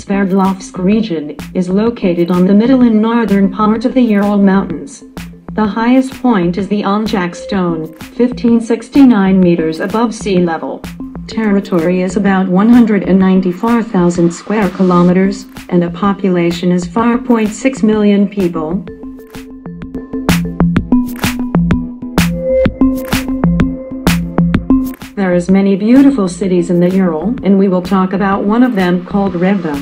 Sverdlovsk region is located on the middle and northern part of the Ural Mountains. The highest point is the Onjak Stone, 1569 meters above sea level. Territory is about 194,000 square kilometers, and the population is 4.6 million people. There is many beautiful cities in the Ural, and we will talk about one of them called Revda.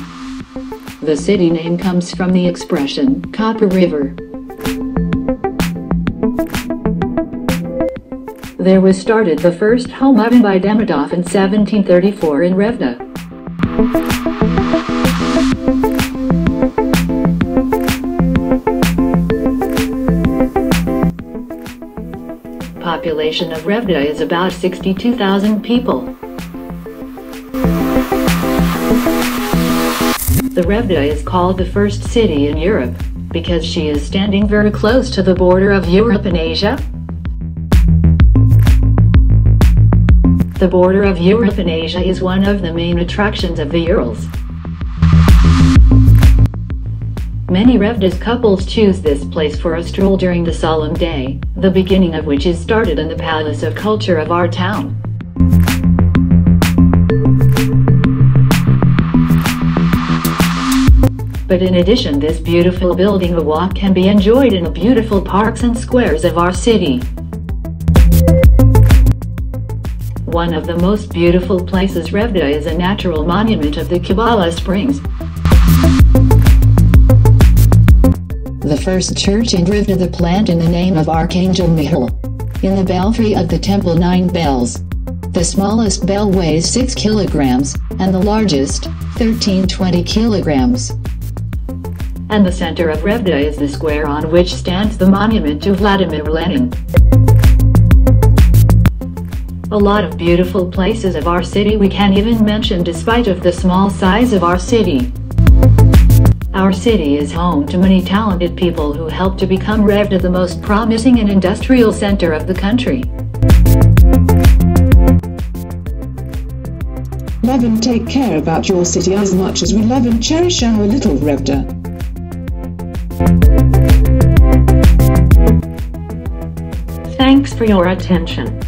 The city name comes from the expression, Copper River. There was started the first home oven by Demidov in 1734 in Revda. Population of Revda is about 62,000 people. The Revda is called the first city in Europe, because she is standing very close to the border of Europe and Asia. The border of Europe and Asia is one of the main attractions of the Urals. Many Revdas couples choose this place for a stroll during the solemn day, the beginning of which is started in the Palace of Culture of our town. But in addition, this beautiful building a walk can be enjoyed in the beautiful parks and squares of our city. One of the most beautiful places Revda is a natural monument of the Kabbalah Springs. The first church in Revda the plant in the name of Archangel Michael. In the belfry of the temple 9 bells. The smallest bell weighs 6 kilograms, and the largest, 1320 kilograms. And the center of Revda is the square on which stands the monument to Vladimir Lenin. A lot of beautiful places of our city we can even mention despite of the small size of our city. Our city is home to many talented people who help to become Revda the most promising and industrial center of the country. Love and take care about your city as much as we love and cherish our little Revda. Thanks for your attention.